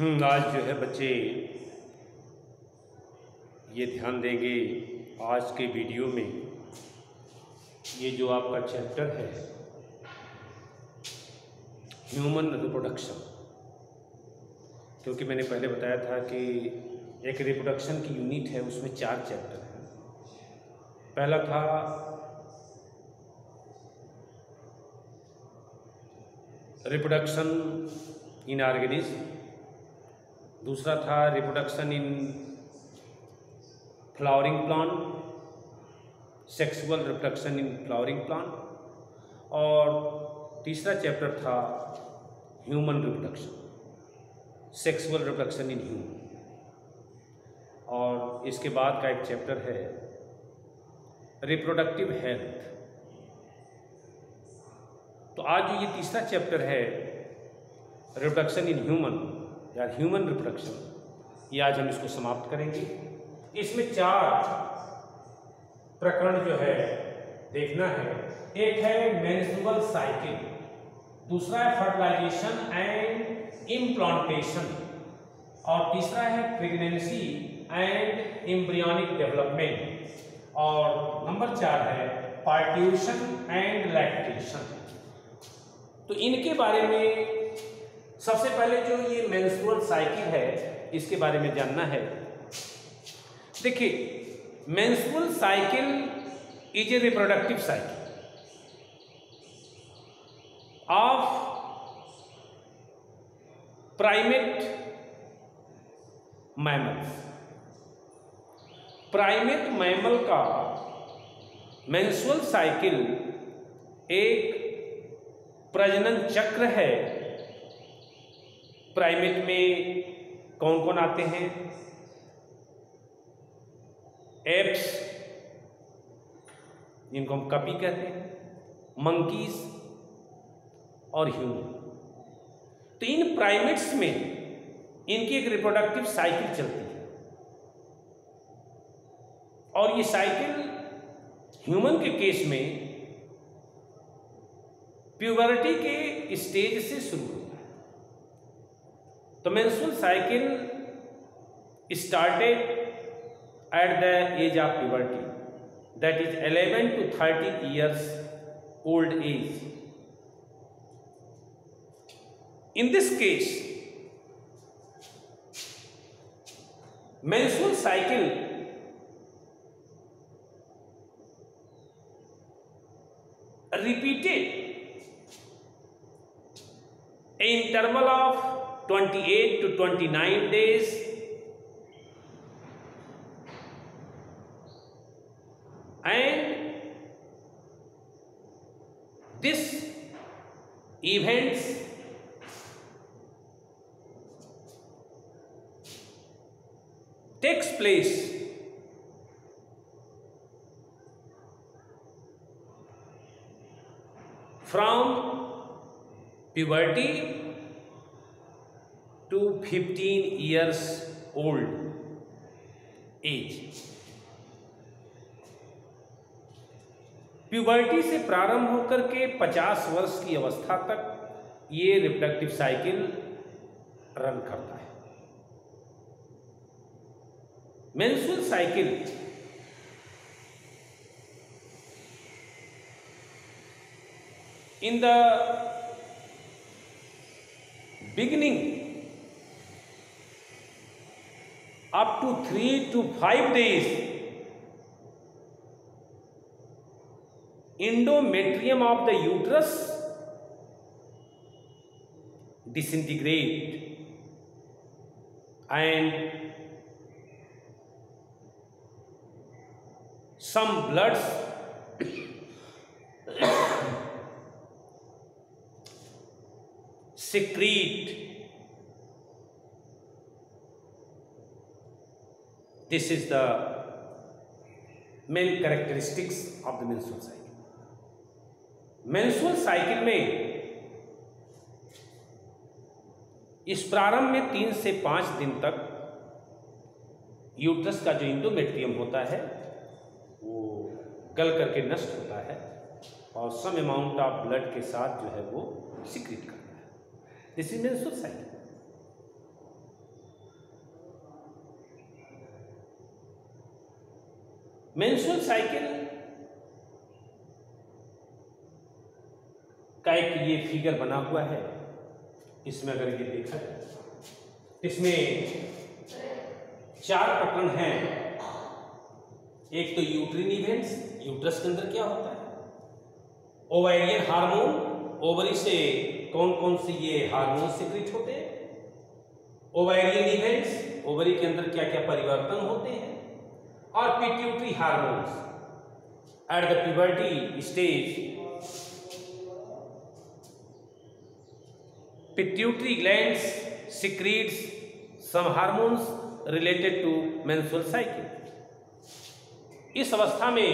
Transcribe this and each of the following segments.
आज जो है बच्चे ये ध्यान देंगे आज के वीडियो में, ये जो आपका चैप्टर है ह्यूमन रिप्रोडक्शन, क्योंकि मैंने पहले बताया था कि एक रिप्रोडक्शन की यूनिट है, उसमें 4 चैप्टर हैं। पहला था रिप्रोडक्शन इन ऑर्गेनिज्म, दूसरा था reproduction in flowering plant, sexual reproduction in flowering plant, और तीसरा चैप्टर था human reproduction, sexual reproduction in human. और इसके बाद का एक चैप्टर है रिप्रोडक्टिव हेल्थ। तो आज जो ये तीसरा चैप्टर है रिप्रोडक्शन इन ह्यूमन या ह्यूमन रिप्रोडक्शन, ये आज हम इसको समाप्त करेंगे। इसमें 4 प्रकरण जो है देखना है। एक है मेंस्ट्रुअल साइकिल, दूसरा है फर्टिलाइजेशन एंड इम्प्लांटेशन, और तीसरा है प्रेगनेंसी एंड एम्ब्रियोनिक डेवलपमेंट, और नंबर 4 है पार्ट्यूशन एंड लैक्टेशन। तो इनके बारे में सबसे पहले जो ये मेंस्ट्रुअल साइकिल है इसके बारे में जानना है। देखिए, menstrual cycle is a reproductive cycle of primate mammals. Primate mammal का मेंस्ट्रुअल साइकिल एक प्रजनन चक्र है। प्राइमेट में कौन कौन आते हैं? एप्स, जिनको हम कपी कहते हैं, मंकीज और ह्यूमन। तो इन प्राइमेट्स में इनकी एक रिप्रोडक्टिव साइकिल चलती है, और ये साइकिल ह्यूमन के केस में प्यूबर्टी के स्टेज से शुरू होता है। तो menstrual cycle started at the age of puberty, that is 11 to 30 years old age. In this case, menstrual cycle repeated an interval of 28 to 29 days, and this events takes place from puberty to 15 years old age। Puberty से प्रारंभ होकर के 50 वर्ष की अवस्था तक ये reproductive cycle run करता है। Menstrual cycle in the beginning up to 3 to 5 days, endometrium of the uterus disintegrate and some bloods secrete. This is the main characteristics of the menstrual cycle. menstrual cycle में इस प्रारंभ में 3 से 5 दिन तक uterus का जो इंडोमेट्रियम होता है वो गल करके नष्ट होता है और सम अमाउंट ऑफ ब्लड के साथ जो है वो सिक्रीट करता है। This is menstrual cycle. Menstrual cycle का एक ये फिगर बना हुआ है, इसमें अगर ये देखा जाए, इसमें 4 प्रकरण हैं। एक तो यूट्रिन इवेंट्स, यूट्रस के अंदर क्या होता है, ओवेरियन हार्मोन, ओवरी से कौन कौन से ये हार्मोन सिक्रेट होते हैं, ओवेरियन इवेंट्स, ओवरी के अंदर क्या क्या परिवर्तन होते हैं, और pituitary hormones at the puberty stage. Pituitary glands secretes some hormones related to menstrual cycle। इस अवस्था में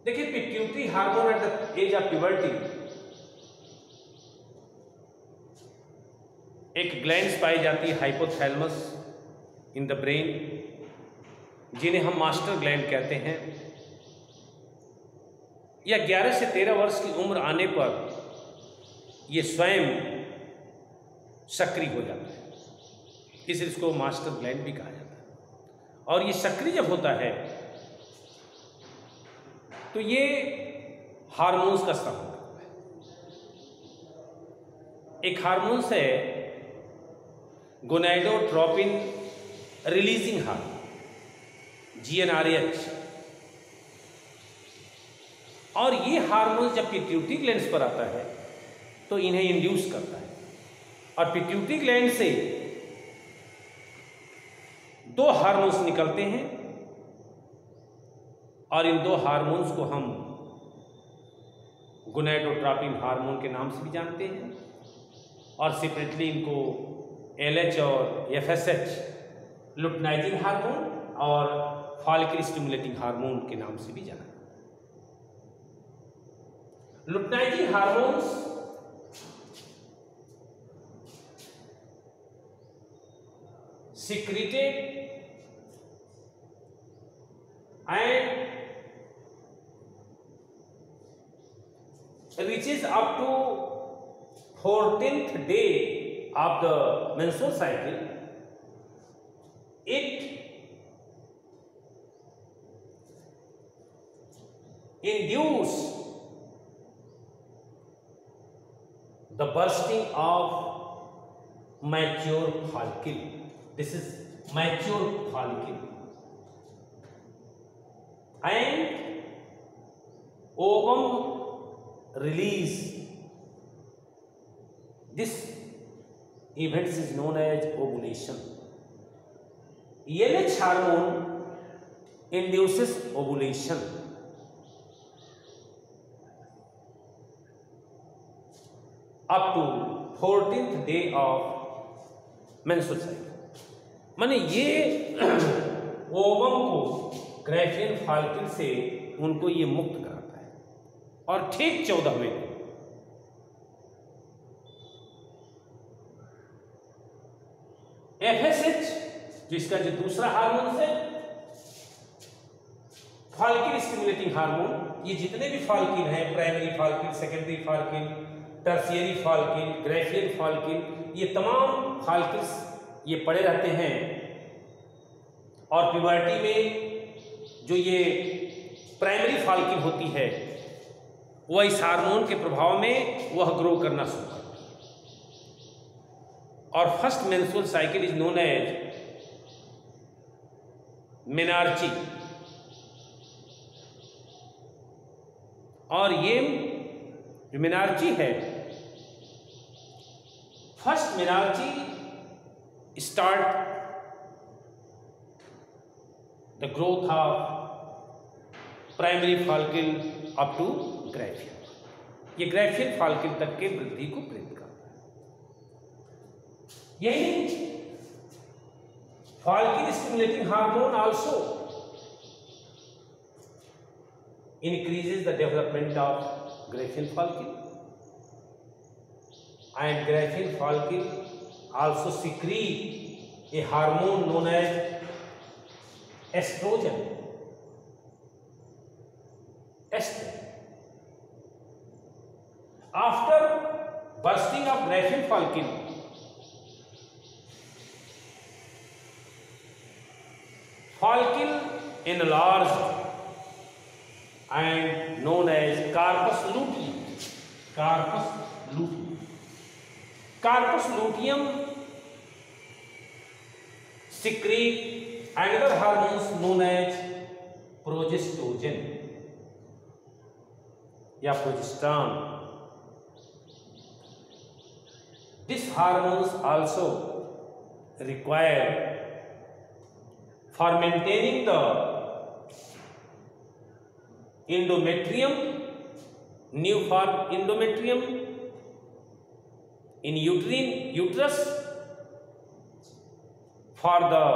देखिए pituitary hormone at the age of puberty, एक ग्लैंड्स पाई जाती है हाइपोथैलेमस इन द ब्रेन, जिन्हें हम मास्टर ग्लैंड कहते हैं। या 11 से 13 वर्ष की उम्र आने पर ये स्वयं सक्रिय हो जाता है, इसलिए इसको मास्टर ग्लैंड भी कहा जाता है। और ये सक्रिय जब होता है तो ये हार्मोन्स का स्राव करता है। एक हार्मोन्स है गोनाडोट्रोपिन रिलीजिंग हार्मोन, GnRH, और ये हार्मोन जब पिट्यूटरी ग्लैंड्स पर आता है तो इन्हें इंड्यूस करता है। और पिट्यूटरी ग्लैंड से 2 हार्मोन्स निकलते हैं, और इन 2 हार्मोन्स को हम गोनाडोट्रोपिन हार्मोन के नाम से भी जानते हैं, और सेपरेटली इनको LH और FSH लुटेनाइजिंग हार्मोन और फॉलिकल स्टिमुलेटिंग हार्मोन के नाम से भी जाना। लुटेनाइजिंग hormones secreted and reaches up to 14th day of the menstrual cycle. It induces the bursting of mature follicle. This is mature follicle, and ovum release. This event is known as ovulation. LH hormone induces ovulation. Up to 14th day of menstrual cycle। माने ये ovum को ग्रैफियन follicle से उनको ये मुक्त कराता है, और ठीक 14वें दिन FSH, जिसका जो दूसरा हार्मोन है फॉलिकल स्टिमुलेटिंग हार्मोन, ये जितने भी फॉलिकल हैं, primary follicle, secondary follicle, tertiary follicle, Graafian follicle, ये तमाम फॉलिकल्स ये पड़े रहते हैं। और प्यूबर्टी में जो ये प्राइमरी फॉलिकल होती है वह इस हार्मोन के प्रभाव में वह ग्रो करना शुरू करती है। और first menstrual cycle is known as menarche, और ये जो मेनार्ची है, first menarche start the growth of primary follicle up to Graafian. ये ग्रैफियन फॉलिकल तक के वृद्धि को प्रेरित करता है। यही follicle stimulating hormone also increases the development of ग्रैफियन follicle, and ग्रैफियन follicle also secrete a hormone known as estrogen. After bursting of ग्रैफियन follicle, follicle enlarged and known as corpus luteum. Corpus luteum. Corpus luteum secrete another hormones known as progestogen या progesterone. These hormones also required for maintaining the endometrium, new form endometrium in uterus for the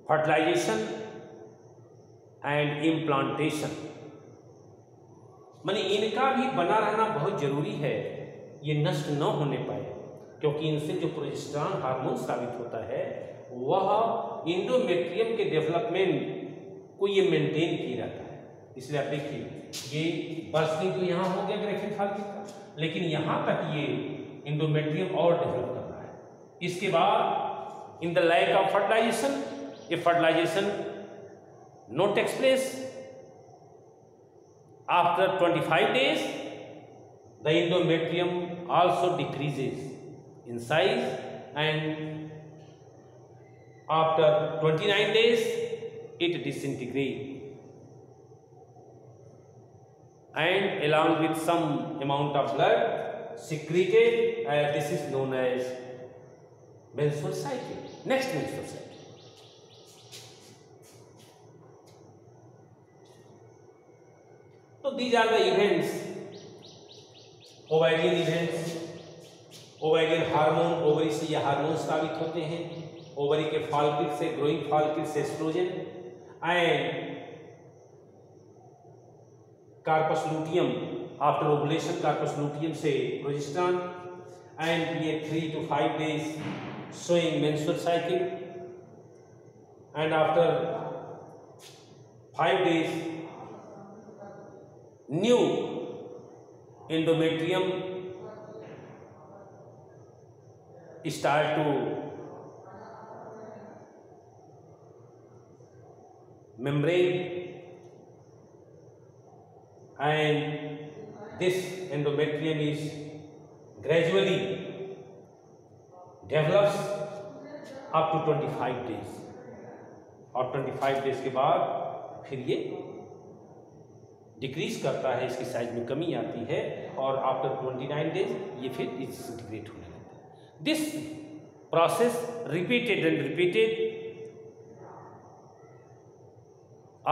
fertilization and implantation. माने इनका भी बना रहना बहुत जरूरी है, ये नष्ट न होने पाए, क्योंकि इनसे जो प्रोजेस्टेरोन हार्मोन साबित होता है वह इंडोमेट्रियम के डेवलपमेंट को ये मेंटेन किया रहता है। इसलिए आप देखिए ये बर्स्टिंग तो यहाँ हो गया ग्रेफिन फॉलिकल का, लेकिन यहाँ तक ये इंडोमेट्रियम और डेवलप कर रहा है। इसके बाद in the lack of fertilization, if fertilization no takes place, after 25 days the endometrium also decreases in size, and after 29 days it disintegrates, and along with some amount of blood secreted, this is known as menstrual cycle. Next menstrual cycle. So these are the events, ovarian events. Ovarian hormone, ovary से ये hormone साबित होते हैं, ovary के follicle से, growing follicle से estrogen, and corpus luteum after ovulation, corpus luteum से progesterone, and ये 3 to 5 days showing menstrual cycle, and after 5 days new endometrium start to membrane, and this endometrium is gradually develops up to 25 days, और 25 days के बाद फिर ये decrease करता है, इसकी साइज में कमी आती है, और आफ्टर 29 डेज ये फिर डिसइंटीग्रेट होने लगता है। This process repeated and repeated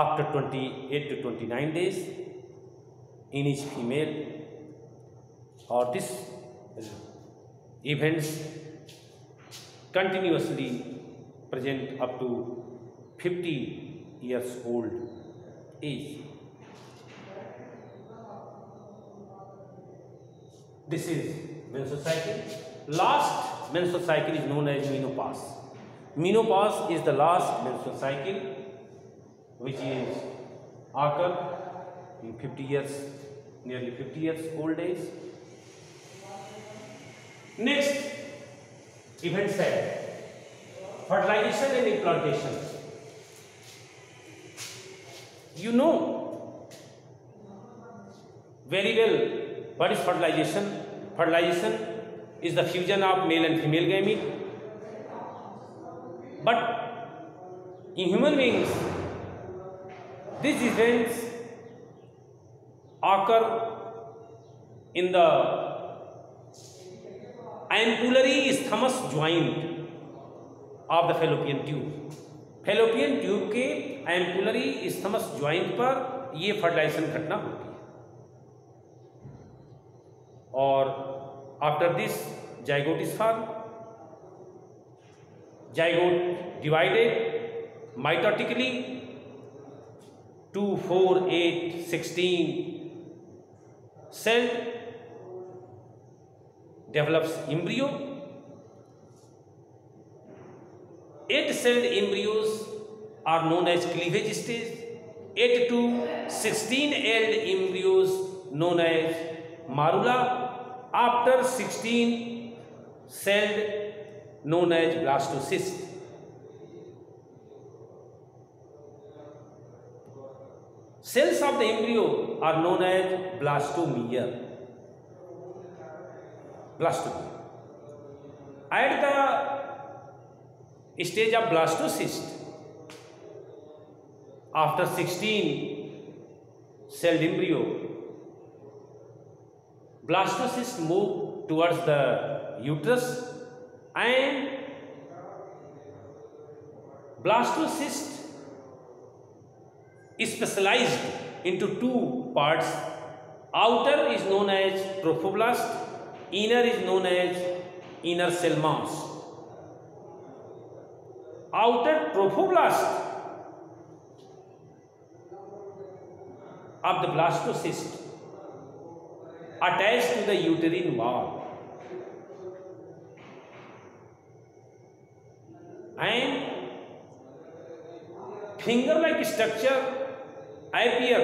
after 28 to 29 days in each female, or this events continuously present up to 50 years old age. This is menstrual cycle. Last menstrual cycle is known as menopause. Menopause is the last menstrual cycle which is occur in 50 years, nearly 50 years old age. Next event set, fertilization and implantation. You know very well what is fertilization. Fertilization is the fusion of male and female gamete, but in human beings these events occur in the ampullary isthmus joint of the fallopian tube. fallopian tube के ampullary isthmus joint पर ये fertilization घटना होती है, और after this zygote is formed. Zygote divided mitotically 2, 4, 8, 16 cell develops embryo. 8-celled embryos are known as cleavage stage. 8 to 16-celled embryos known as marula. After 16 celled known as blastocyst. Cells of the embryo are known as blastomere. Blastomere. At the stage of blastocyst, after 16-celled embryo, blastocyst move towards the uterus, and blastocyst is specialized into two parts. Outer is known as trophoblast, inner is known as inner cell mass. Outer trophoblast of the blastocyst attached to the uterine wall, and finger-like structure appear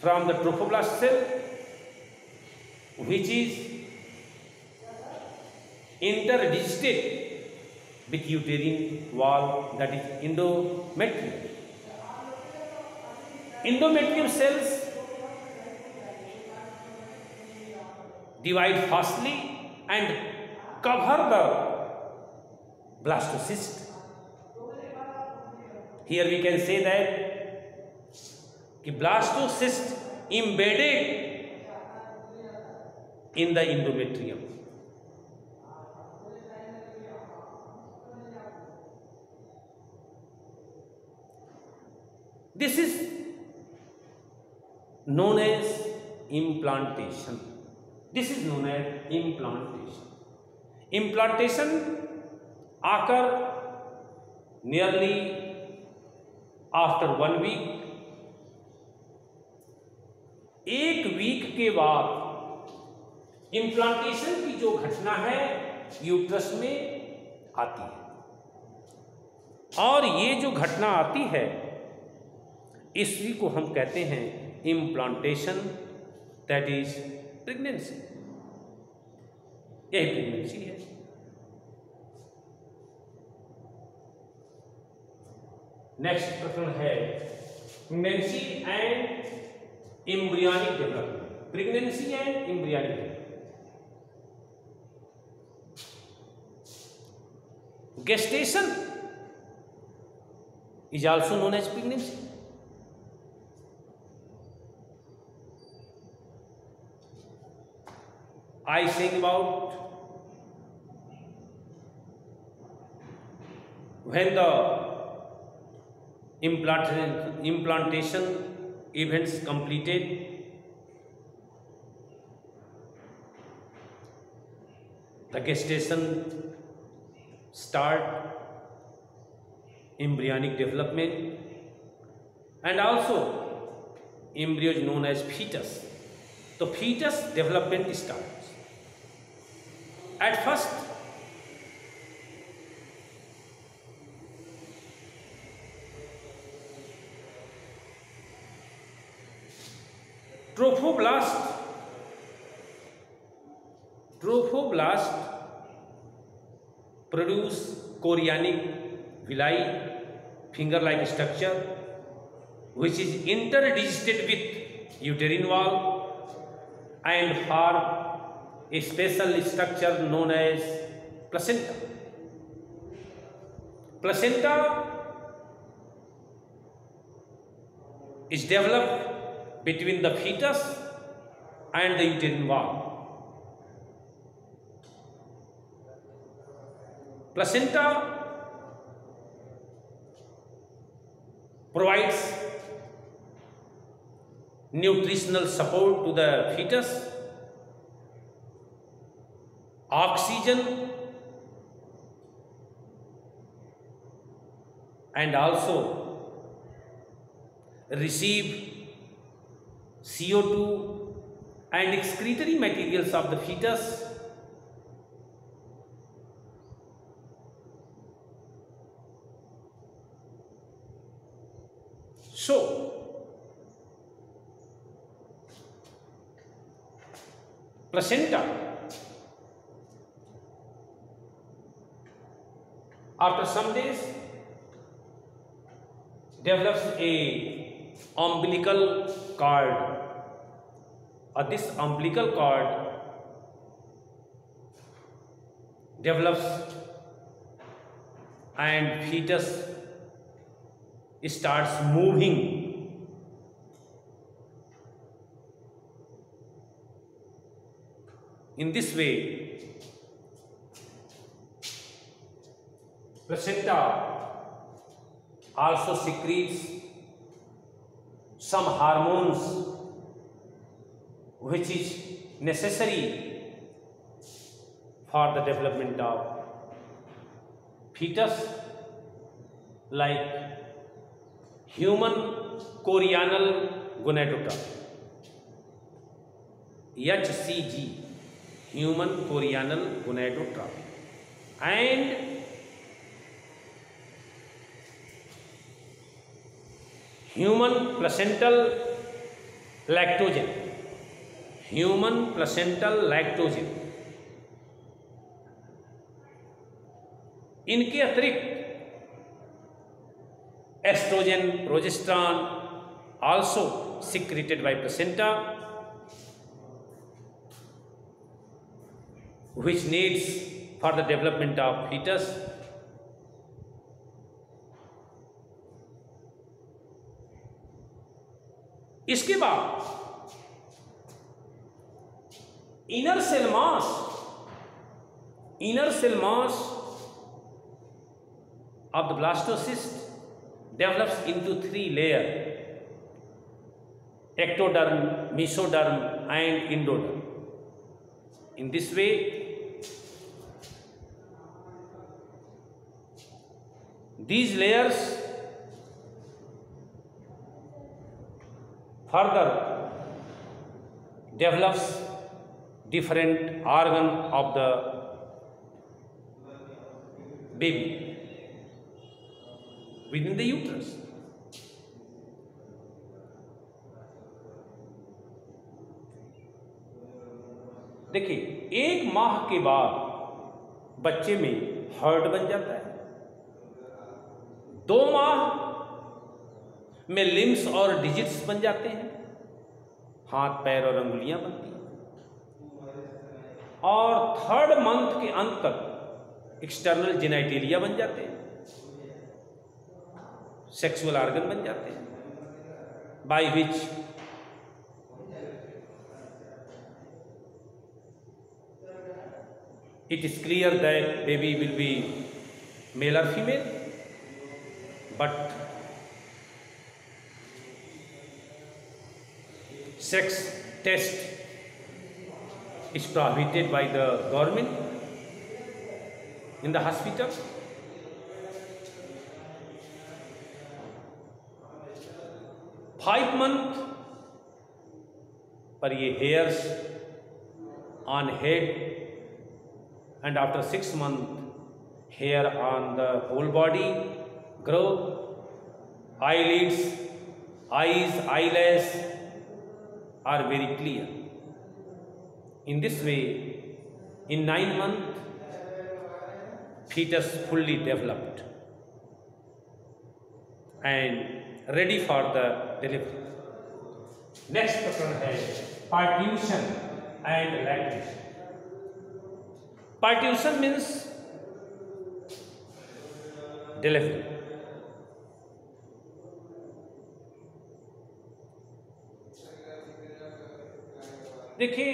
from the trophoblast cell, which is interdigited with uterine wall, that is endometrium. Endometrium cells divide fastly and cover the blastocyst. Here we can say that blastocyst embedded in the endometrium. This is known as implantation. This is known as implantation. Implantation occur nearly after 1 week. एक week के बाद implantation की जो घटना है uterus में आती है, और ये जो घटना आती है इसी को हम कहते हैं इम्प्लांटेशन, दैट इज प्रेगनेंसी। यही प्रेगनेंसी है। नेक्स्ट प्रश्न है pregnancy and embryonic development. Pregnancy and embryonic development. Gestation is also known as pregnancy. I think about when the implantation events completed, the gestation start, embryonic development, and also embryo is known as fetus. So fetus development starts. At first, trophoblast produce chorionic villi, finger-like structure, which is interdigited with uterine wall and form a special structure known as placenta. Placenta is developed between the fetus and the uterine wall. Placenta provides nutritional support to the fetus, oxygen, and also receive CO2 and excretory materials of the fetus. So, placenta after some days develops a umbilical cord, or this umbilical cord develops and fetus starts moving. In this way, placenta also secretes some hormones which is necessary for the development of fetus, like human chorionial gonadotrophy, HCG, human chorionial gonadotrophy, and human placental lactogen, human placental lactogen। इनके अतिरिक्त estrogen, progesterone also secreted by placenta, which needs for the development of fetus। इसके बाद inner cell mass of the blastocyst develops into 3 layers: ectoderm, mesoderm, and endoderm। In this way, these layers further develops different organ of the baby within the uterus। देखिए, 1 माह के बाद बच्चे में heart बन जाता है, 2 माह में लिम्स और डिजिट्स बन जाते हैं, हाथ पैर और अंगुलियां बनती हैं, और 3rd मंथ के अंत तक एक्सटर्नल जेनाइटेलिया बन जाते हैं, सेक्सुअल ऑर्गन बन जाते हैं, by which it is clear that baby will be male or female, but sex test is prohibited by the government in the hospital। 5 month पर ये hairs on head, and after 6 months hair on the whole body grow, eyelids, eyes, eyelash are very clear। In this way, in 9 months fetus fully developed and ready for the delivery। Next प्रश्न है parturition and lactation. Parturition means delivery. देखिए,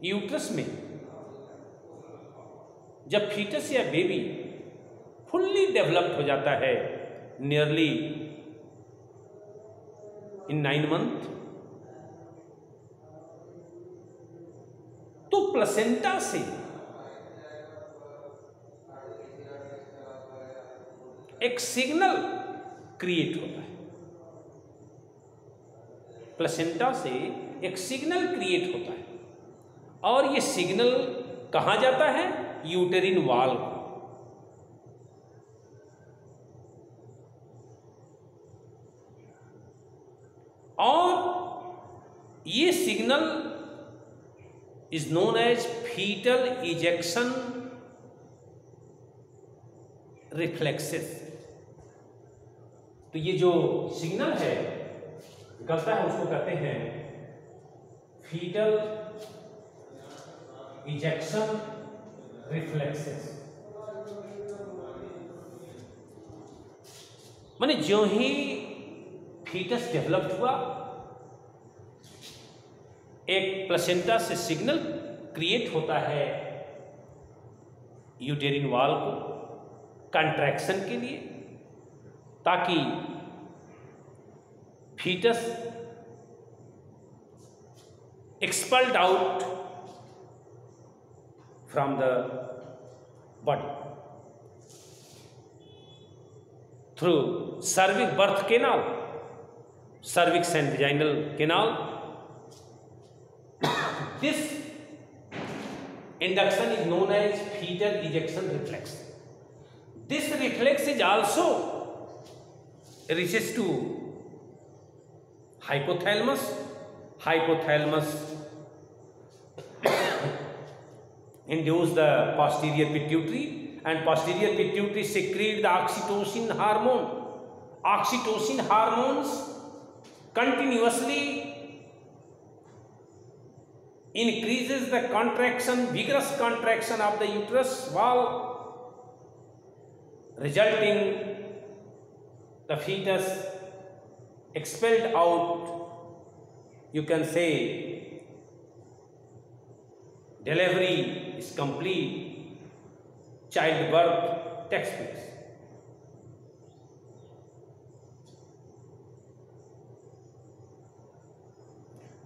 uterus में जब foetus या baby fully developed हो जाता है, nearly इन 9 month, तो प्लेसेंटा से एक सिग्नल क्रिएट होता है। प्लेसेंटा से एक सिग्नल क्रिएट होता है, और ये सिग्नल कहां जाता है? यूटेरिन वॉल को। और ये signal is known as fetal ejection reflexes. तो तो ये जो सिग्नल है निकलता है उसको कहते हैं फीटल इजेक्शन रिफ्लेक्सेस। माने जो ही फीटस डेवलप्ड हुआ, एक प्लेसेंटा से सिग्नल क्रिएट होता है यूटेरिन वॉल को कंट्रैक्शन के लिए, ताकि foetus expelled out from the body through cervix birth canal, cervix and vaginal canal. This induction is known as fetal ejection reflex. This reflex is also reaches to hypothalamus. Hypothalamus induce the posterior pituitary, and posterior pituitary secrete the oxytocin hormone. Oxytocin hormones continuously increases the contraction, vigorous contraction of the uterus wall, resulting the fetus expelled out. You can say delivery is complete, childbirth takes place.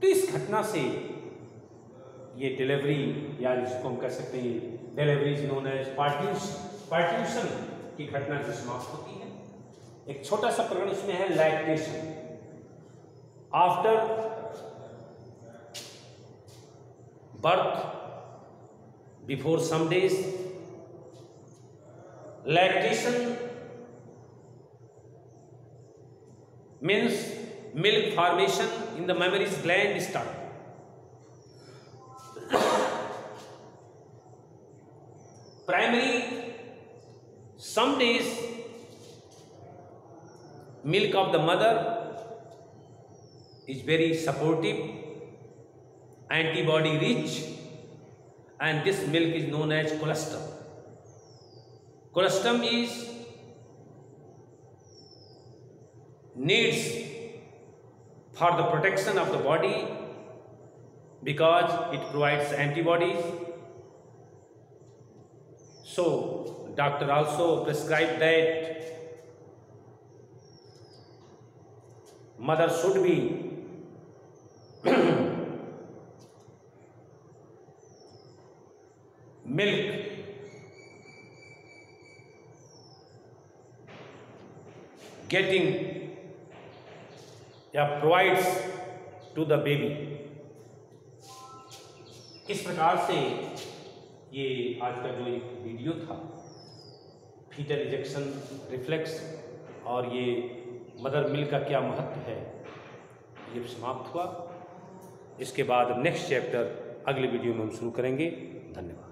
तो इस घटना से ये delivery, या जिसको हम कह सकते हैं डिलीवरी इज नोन एज पार्ट्यूशन की घटना जो समाप्त होती है। एक छोटा सा प्रकरण इसमें है lactation. After birth, before some days, lactation means milk formation in the mammary gland start. Primary, some days milk of the mother is very supportive, antibody rich, and this milk is known as colostrum. Colostrum is needs for the protection of the body because it provides antibodies. So doctor also prescribed that mother should be milk getting या provides to the baby. इस प्रकार से ये आज का जो एक video था फीटल इजेक्शन रिफ्लेक्स और ये मदर मिल्क का क्या महत्व है, ये समाप्त हुआ। इसके बाद नेक्स्ट चैप्टर अगले वीडियो में हम शुरू करेंगे। धन्यवाद।